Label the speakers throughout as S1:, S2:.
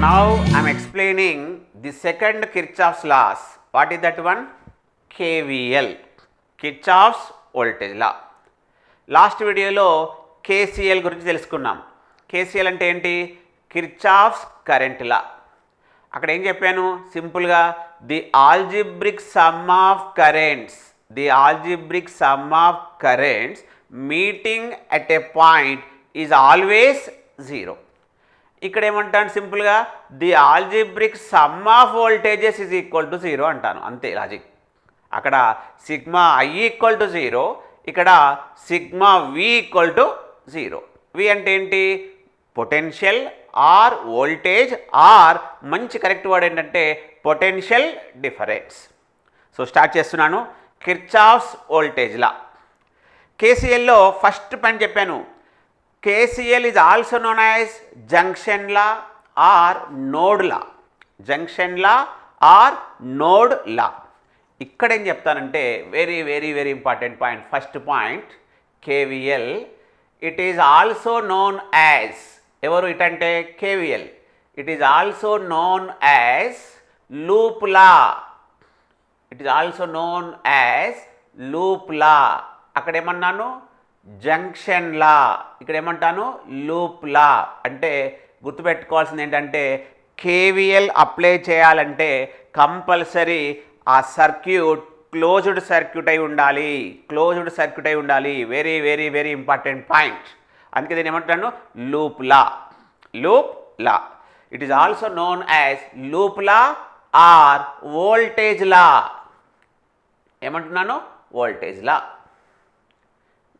S1: Now I am explaining the second Kirchhoff's laws. What is that one? KVL, Kirchhoff's voltage law. Last వీడియోలో KCL గురించి తెలుసుకున్నాం. KCL అంటే ఏంటి? Kirchhoff's current law. అక్కడ ఏం చెప్పాను? సింపుల్గా the algebraic sum of currents, meeting at a point is always zero. ఇక్కడ ఏమంటాను? సింపుల్గా the algebraic sum of voltages is equal to zero అంటాను, అంతే లాజిక్. అక్కడ sigma I equal to zero, ఇక్కడ sigma V equal to zero. V అంటే ఏంటి? Potential or voltage or మంచి కరెక్ట్ వర్డ్ ఏంటంటే పొటెన్షియల్ డిఫరెన్స్. సో స్టార్ట్ చేస్తున్నాను. Kirchhoff's voltage law. KCLలో ఫస్ట్ పాయింట్ చెప్పాను. KCL is also known as junction law or node law. Junction law or node law. ఇక్కడ ఏం చెప్తానంటే very very very important point. First point KVL, it is also known as, ఎవరు ఇటంటే KVL, it is also known as loop law. It is also known as loop law. అక్కడ ఏమన్నాను? Junction law. ఇక్కడ ఏమంటాను? Loop law. అంటే గుర్తుపెట్టుకోవాల్సింది ఏంటంటే KVL apply చేయాలంటే కంపల్సరీ ఆ సర్క్యూట్ క్లోజ్డ్ సర్క్యూట్ అయి ఉండాలి. Very very very important point. అందుకే దీన్ని ఏమంటాను? Loop law. It is also known as loop law or voltage law. ఏమంటున్నాను? Voltage law.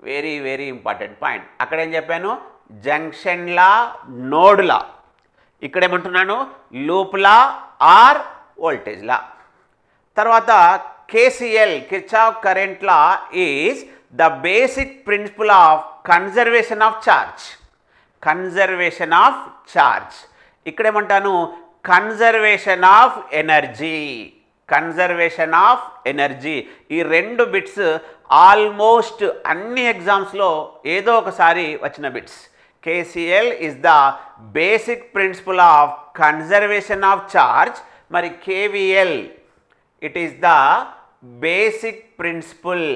S1: Very very important point. అక్కడ ఏం చెప్పాను? Junction law, node law. ఇక్కడ ఏమంటున్నాను? Loop law or voltage law. తర్వాత KCL, Kirchhoff current law, is the basic principle of conservation of charge. ఇక్కడ ఏమంటాను? Conservation of energy. ఈ రెండు బిట్స్ ఆల్మోస్ట్ అన్ని ఎగ్జామ్స్లో ఏదో ఒకసారి వచ్చిన bits. KCL is the basic principle of conservation of charge. మరి KVL, it is the basic principle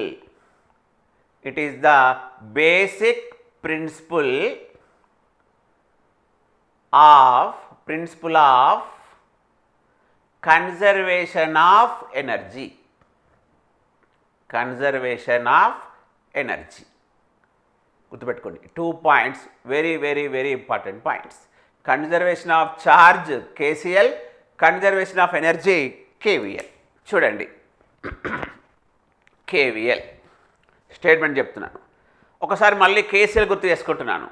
S1: of conservation of energy. గుర్తుపెట్టుకోండి. 2 points, very very very important points. Conservation of charge KCL, conservation of energy KVL. చూడండి, KVL statement చెప్తున్నాను. ఒకసారి మళ్ళీ KCL గుర్తు చేసుకుంటున్నాను.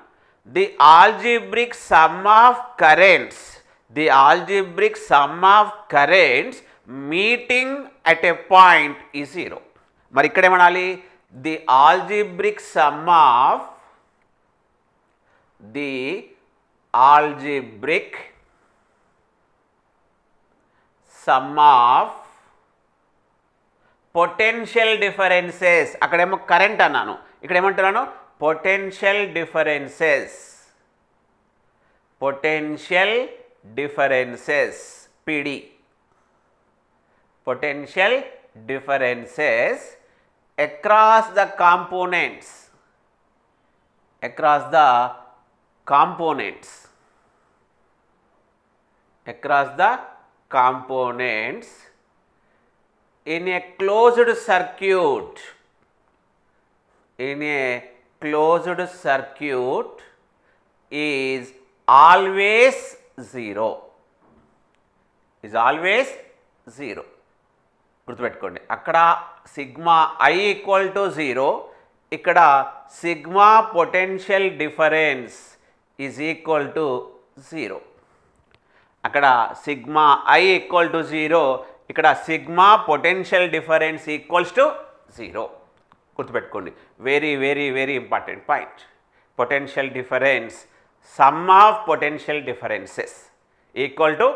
S1: The algebraic sum of currents meeting at a point ఈ zero. మరి ఇక్కడ ఏమనాలి? The algebraic sum of potential differences. అక్కడేమో కరెంట్ అన్నాను, ఇక్కడ ఏమంటున్నాను? Potential differences PD. Potential differences across the components in a closed circuit is always zero. గుర్తుపెట్టుకోండి. అక్కడ sigma I equal to zero, ఇక్కడ sigma potential difference is equal to zero. అక్కడ sigma I equal to zero, ఇక్కడ sigma potential difference equals to zero. గుర్తుపెట్టుకోండి. Very very very important point. Potential difference, sum of potential differences equal to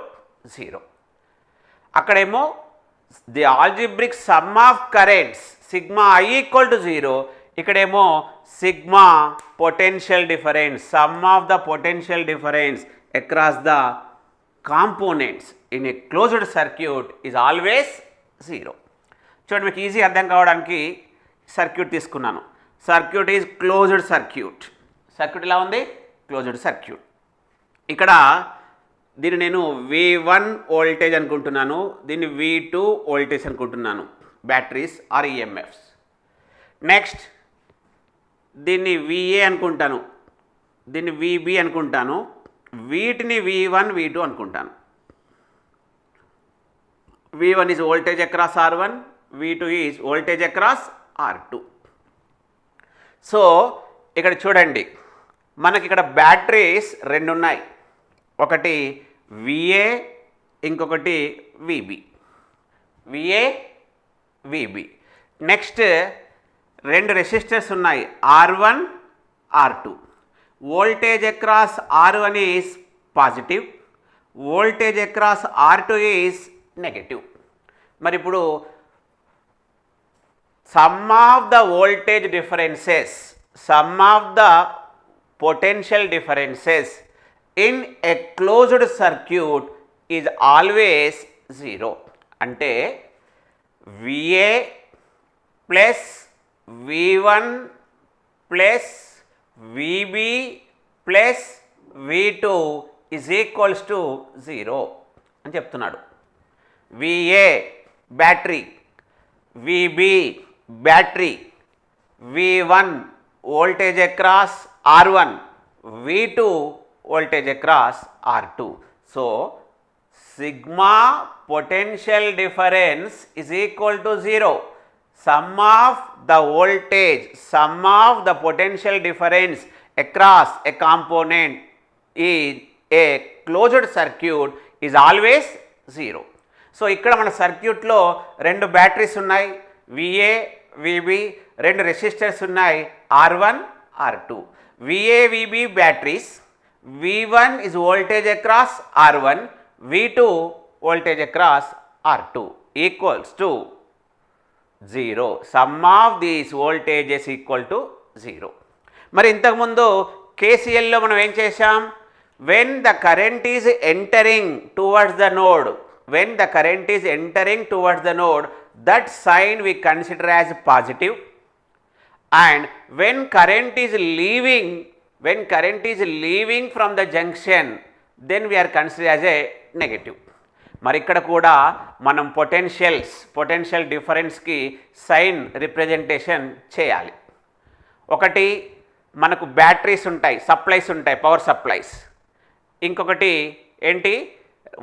S1: zero. అక్కడేమో the algebraic sum of currents sigma I equal to zero, ఇక్కడేమో sigma potential difference, sum of the potential difference across the components in a closed circuit is always zero. చూడండి, మీకు easy అర్థం కావడానికి circuit తీసుకున్నాను. Circuit is closed circuit. Circuit ఎలా ఉంది? Closed circuit. ఇక్కడ దీన్ని నేను V1 వోల్టేజ్ అనుకుంటున్నాను, దీన్ని V2 వోల్టేజ్ అనుకుంటున్నాను, బ్యాటరీస్ ఆర్ ఈఎంఎఫ్స్. నెక్స్ట్ దీన్ని VA అనుకుంటాను, దీన్ని VB అనుకుంటాను, వీటిని V1 V2 అనుకుంటాను. V1 is voltage across R1, V2 is voltage across R2. So ఇక్కడ చూడండి, మనకి ఇక్కడ బ్యాటరీస్ రెండు ఉన్నాయి, ఒకటి VA, ఇంకొకటి VB. VA VB. నెక్స్ట్ రెండు రెసిస్టర్స్ ఉన్నాయి, R1 R2. Voltage across R1 is positive, voltage across R2 is negative. మరి ఇప్పుడు some of the voltage differences, some of the potential differences in a closed circuit is always zero. అంటే VA plus V1 plus VB plus V2 is equals to zero అని చెప్తున్నాడు. VA battery, VB battery, V1 voltage across R1, V2 voltage across R2. So sigma potential difference is equal to zero. Sum of the voltage, sum of the potential difference across a component in a closed circuit is always zero. So ఇక్కడ మన సర్క్యూట్లో రెండు batteries ఉన్నాయి, VA VB, రెండు resistors ఉన్నాయి, R1 R2. VA VB batteries, V1 is voltage across R1, V2 voltage across R2 equals to 0. Sum of these voltages equal to 0. మరి ఇంతకుముందు KCLలో మనం ఏం చేసాం? when the current is entering towards the node, when the current is entering towards the node, that sign we consider as positive, and when current is leaving from the junction, then we are considered as a negative. మరి ఇక్కడ కూడా మనం potential డిఫరెన్స్కి sign representation చేయాలి. ఒకటి మనకు batteries ఉంటాయి, supplies ఉంటాయి, power supplies. ఇంకొకటి ఏంటి?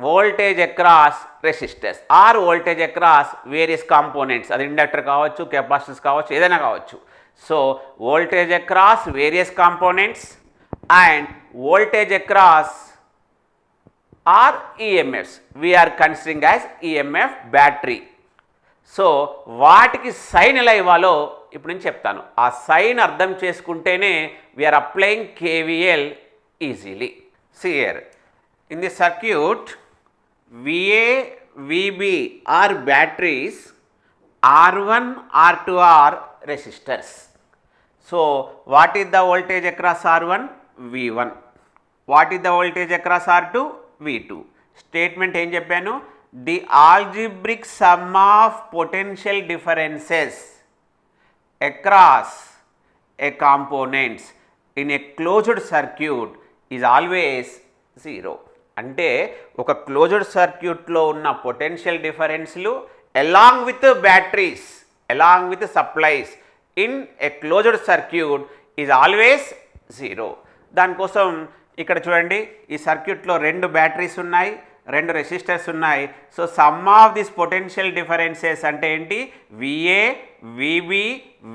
S1: Voltage across resistors or voltage across various components, అది ఇండక్టర్ కావచ్చు, కెపాసిటర్స్ కావచ్చు, ఏదైనా కావచ్చు. So voltage across various components and voltage across or EMFs we are considering as EMF battery. So వాటికి సైన్ ఎలా ఇవ్వాలో ఇప్పుడు నేను చెప్తాను. ఆ సైన్ అర్థం చేసుకుంటేనే we are applying KVL easily. See here, in the circuit VA VB are batteries, R1 R2 are resistors. So what is the voltage across R1? V1. What is the voltage across R2? V2. Statement ఏం చెప్పాను? The algebraic sum of potential differences across a components in a closed circuit is always zero. అంటే ఒక closed సర్క్యూట్లో ఉన్న పొటెన్షియల్ డిఫరెన్స్లు along with batteries, along with supplies in a closed circuit is always zero. దానికోసం ఇక్కడ చూడండి, ఈ సర్క్యూట్లో రెండు బ్యాటరీస్ ఉన్నాయి, రెండు రెసిస్టర్స్ ఉన్నాయి. So some of this potential differences అంటే ఏంటి? VA VB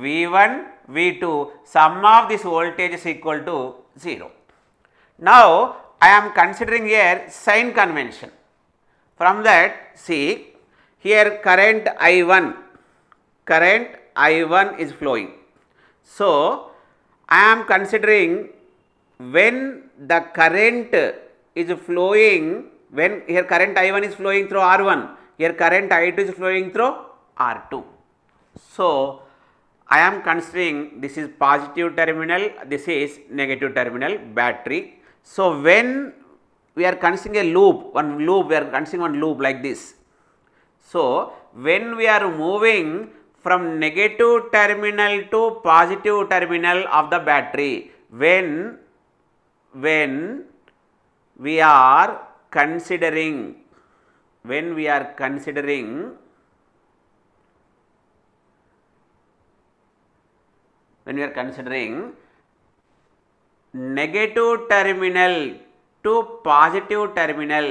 S1: V1 V2, some of this voltages equal to 0. Now I am considering here sign convention. From that, see here current I1 is flowing. So I am considering when the current is flowing, when here current I1 is flowing through R1, here current I2 is flowing through R2. So I am considering this is positive terminal, this is negative terminal battery. So when we are considering a loop, we are considering one loop like this. So, when we are moving from negative terminal to positive terminal of the battery, when we are considering negative terminal to positive terminal,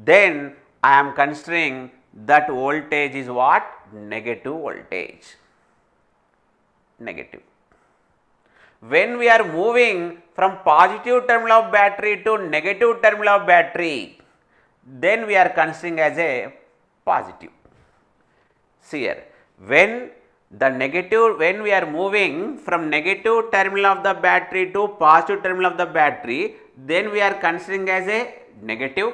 S1: then I am considering that voltage is what? Negative voltage. When we are moving from positive terminal of battery to negative terminal of battery, then we are considering as a positive. See here, when we are moving from negative terminal of the battery to positive terminal of the battery, then we are considering as a negative,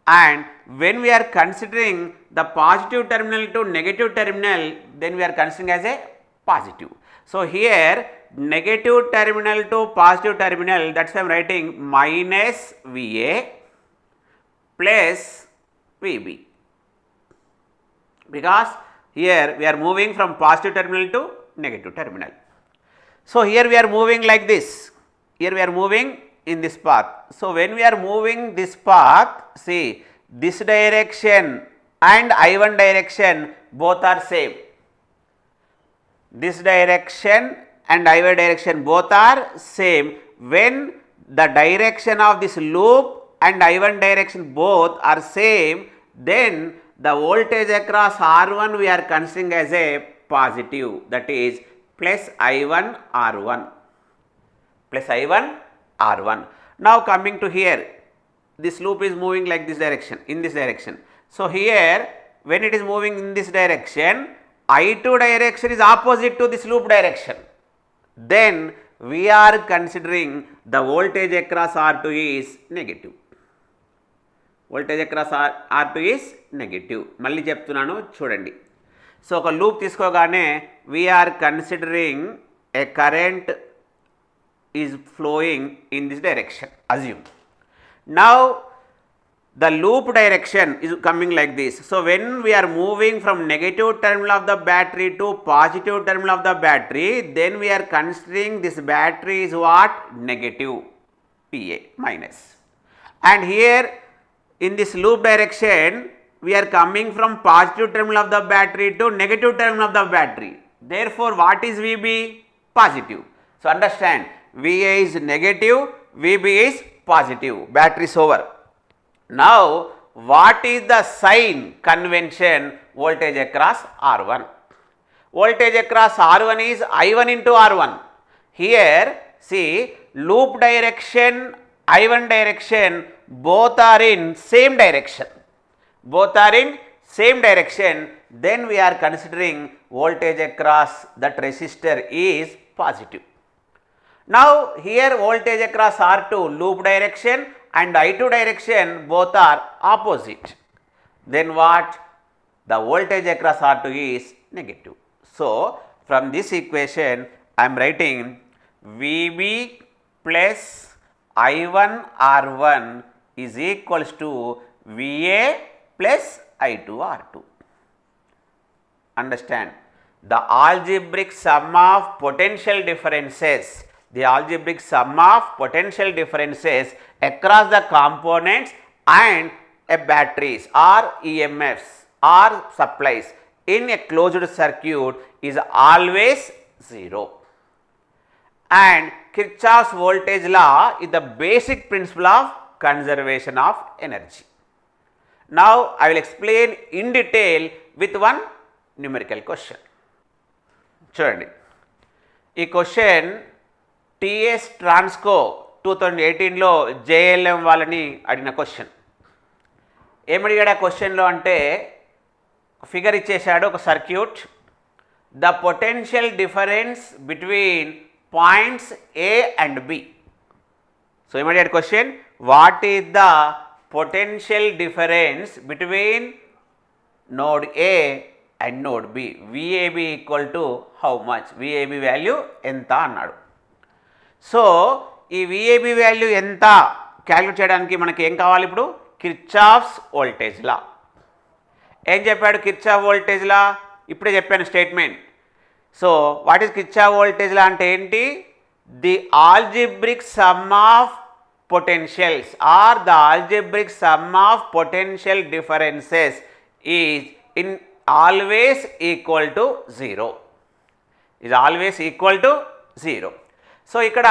S1: and when we are considering the positive terminal to negative terminal, then we are considering as a positive. So, here negative terminal to positive terminal, that is why I am writing minus VA plus VB, because here we are moving from positive terminal to negative terminal. So, here we are moving like this, here we are moving in this path. So, when we are moving this path, see, this direction and I1 direction both are same. This direction and I1 direction both are same. When the direction of this loop and I1 direction both are same, then the voltage across R1 we are considering as a positive, that is plus I1 R1, Now, coming to here, this loop is moving like this direction, in this direction. So, here when it is moving in this direction, I2 direction is opposite to this loop direction, then we are considering the voltage across R2 is negative. మళ్ళీ చెప్తున్నాను చూడండి. So, ఒక loop తీసుకోగానే we are considering a current is flowing in this direction, assume. Now, the loop direction is coming like this. So, when we are moving from negative terminal of the battery to positive terminal of the battery, then we are considering this battery is what? Negative PA minus. And here in this loop direction, we are coming from positive terminal of the battery to negative terminal of the battery. Therefore, what is VB? Positive. So, understand, VA is negative, VB is positive, battery is over. Now, what is the sign convention voltage across R1? Voltage across R1 is I1 into R1. Here, see, loop direction, I1 direction, both are in same direction. Then we are considering voltage across that resistor is positive. Now, here voltage across R2 loop direction and I2 direction both are opposite. Then what? The voltage across R2 is negative. So, from this equation I am writing VB plus I1 R1 is equals to VA plus I2 R2. Understand, the algebraic sum of potential differences, across the components and a batteries or EMFs or supplies in a closed circuit is always 0. And Kirchhoff's voltage law is the basic principle of conservation of energy. Now, I will explain in detail with one numerical question. చూడండి, ఈ question TS Transco 2018లో JLM వాళ్ళని అడిగిన question. ఏమడిగాడు ఆ క్వశ్చన్లో అంటే, figure ఇచ్చేశాడు, ఒక circuit, the potential difference between points A and B. So ఏమడిగాడు question, what is the potential difference between node A and node B, V A B equal to how much, V A B value ఎంత అన్నాడు. So ఈ VAB value ఎంత calculate చేయడానికి మనకి ఏం కావాలి? ఇప్పుడు కిర్చాఫ్స్ వోల్టేజ్ లా. ఏం చెప్పాడు కిర్చాఫ్ వోల్టేజ్ లా? ఇప్పుడే చెప్పాను statement. So what is Kirchhoff voltage law అంటే ఏంటి? The algebraic sum of potentials or the algebraic sum of potential differences is in always equal to 0. Is always equal to 0. So ఇక్కడ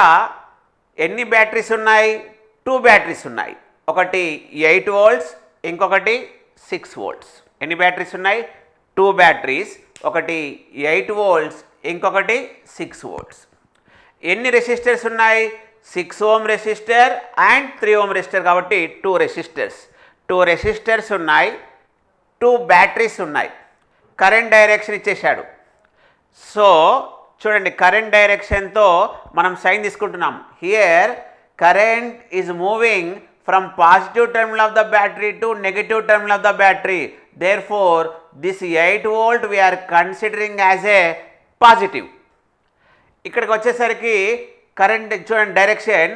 S1: ఎన్ని batteries ఉన్నాయి? 2 batteries ఉన్నాయి. ఒకటి 8 volts, ఇంకొకటి 6 volts. ఎన్ని batteries ఉన్నాయి? 2 బ్యాటరీస్, ఒకటి 8 volts, ఇంకొకటి 6 volts. ఎన్ని రెసిస్టర్స్ ఉన్నాయి? 6 ohm resistor and 3 ohm resistor, కాబట్టి 2 రెసిస్టర్స్. 2 రెసిస్టర్స్ ఉన్నాయి, 2 బ్యాటరీస్ ఉన్నాయి. కరెంట్ డైరెక్షన్ ఇచ్చేశాడు. సో చూడండి, కరెంట్ డైరెక్షన్తో మనం సైన్ తీసుకుంటున్నాం. Here current is moving from positive terminal of the battery to negative terminal of the battery. Therefore this 8 volt we are considering as a positive. ఇక్కడికి వచ్చేసరికి current చూడండి, direction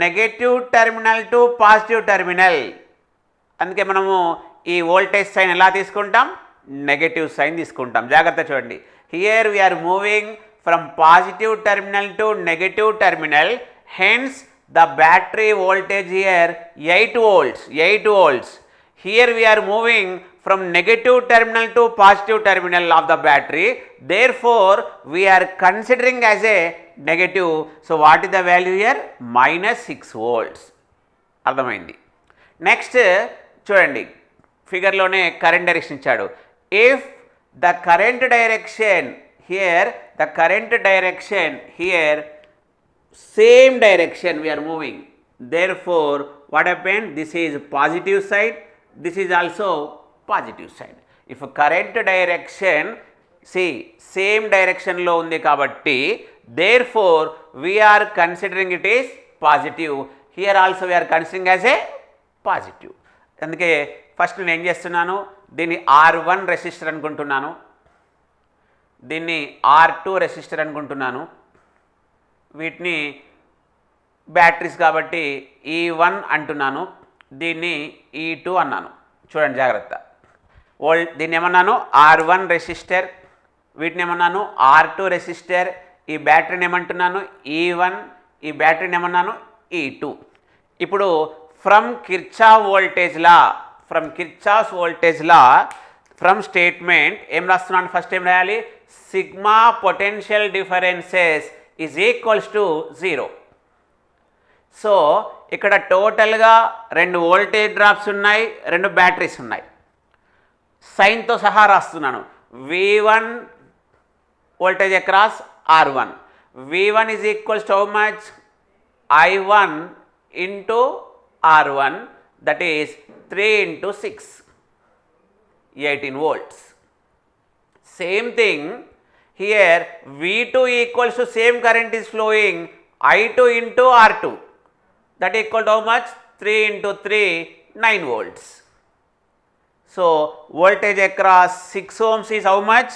S1: negative terminal to positive terminal. అందుకే మనము ఈ voltage sign ఎలా తీసుకుంటాం? Negative sign తీసుకుంటాం. జాగ్రత్త చూడండి, here we are moving from positive terminal to negative terminal, hence the battery voltage here 8 volts. 8 volts. Here we are moving from negative terminal to positive terminal of the battery. Therefore, we are considering as a negative. So, what is the value here? -6 volts. అర్థమైంది. Next చూడండి, ఫిగర్లోనే current direction ఇచ్చాడు. If the current direction here, the current direction here same direction we are moving. Therefore, what happened? This is positive side. This is also positive side. If current direction, see, same direction లో ఉంది కాబట్టి therefore we are considering it is positive. Here also we are considering as a positive. అందుకే first నేను ఏం చేస్తున్నాను, దీన్ని R1 resistor అనుకుంటున్నాను, దీన్ని R2 రెసిస్టర్ అనుకుంటున్నాను, వీటిని బ్యాటరీస్ కాబట్టి E1 అంటున్నాను, దీన్ని E2 అన్నాను. చూడండి జాగ్రత్త, దీన్ని ఏమన్నాను? R1 రెసిస్టర్, వీటిని ఏమన్నాను? R2 resistor. ఈ బ్యాటరీని ఏమంటున్నాను? E1. ఈ బ్యాటరీని ఏమన్నాను? E2. ఇప్పుడు from Kirchhoff voltage law, from Kirchhoff's voltage law, from statement ఏం రాస్తున్నాను? ఫస్ట్ ఏం రాయాలి? Sigma potential differences is equals to 0. So ఇక్కడ టోటల్గా 2 వోల్టేజ్ డ్రాప్స్ ఉన్నాయి, 2 బ్యాటరీస్ ఉన్నాయి. సైన్తో సహా రాస్తున్నాను. V1 voltage across R1. V1 is equals to how much? I1 into R1, that is 3 into 6, 18 volts. Same thing here, V2 equals to same current is flowing, I2 into R2. That equal to how much? 3 into 3, 9 volts. So, voltage across 6 ohms is how much?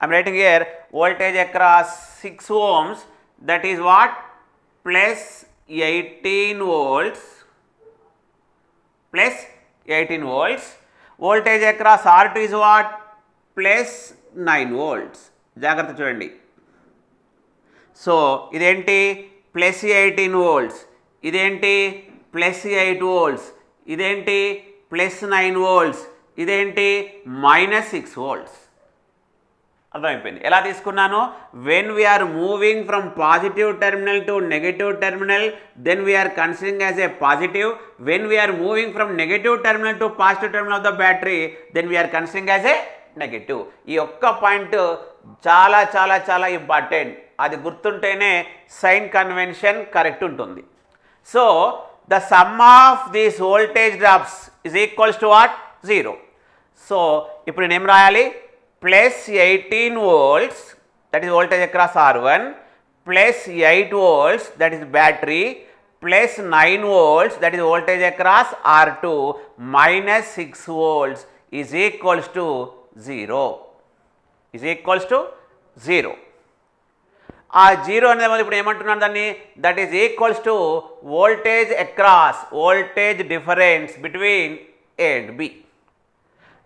S1: I am writing here, voltage across 6 ohms, that is what? Plus 18 volts, plus 18 volts. Voltage across R2 is what? Plus 9 volts. జాగ్రత్త చూడండి. So ఇదేంటి? Plus 18 volts. ఇదేంటి? Plus 8 volts. ఇదేంటి? Plus 9 volts. ఇదేంటి? -6 volts. అర్థమైపోయింది. ఎలా తీసుకున్నాను? When we are moving from positive terminal to negative terminal, then we are considering as a positive. When we are moving from negative terminal to positive terminal of the battery, then we are considering as a negative. ఈ ఒక్క point చాలా చాలా చాలా important. అది గుర్తుంటేనే sign convention correct ఉంటుంది. So the some of these voltage drops is equals to what? 0. సో ఇప్పుడు నేను ఏం రాయాలి? Plus 18 volts, that is voltage across R1, plus 8 volts, that is battery, plus 9 volts, that is voltage across R2, -6 volts is equals to 0. Is equals to 0. ఆ zero అనేది మనం ఇప్పుడు ఏమంటున్నాను దాన్ని, that is equals to voltage across, voltage difference between A and B.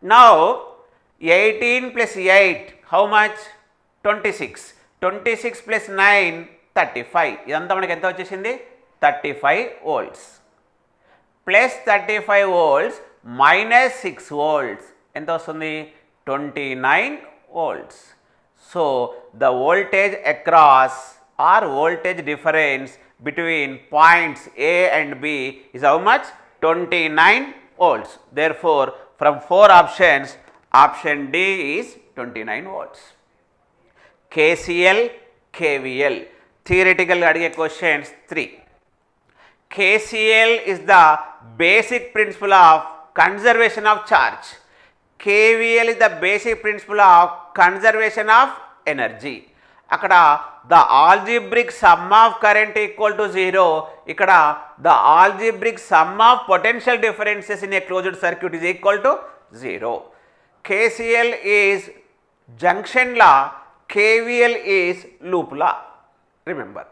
S1: Now 18 plus 8 how much? 26. 26 plus 9 35. ఇదంతా మనకి ఎంత వచ్చేసింది? 35 volts. Plus 35 volts minus 6 volts ఎంత వస్తుంది? 29 volts. So the voltage across or voltage difference between points A and B is how much? 29 volts. Therefore, from 4 options, option D is 29 volts. KCL, KVL. Theoretical అడిగే questions 3. KCL is the basic principle of conservation of charge. KVL is the basic principle of conservation of energy. అక్కడ the algebraic some of current equal to 0. ఇక్కడ the algebraic some of potential differences in a closed circuit is equal to 0. KCL is junction law, KVL is loop law. Remember.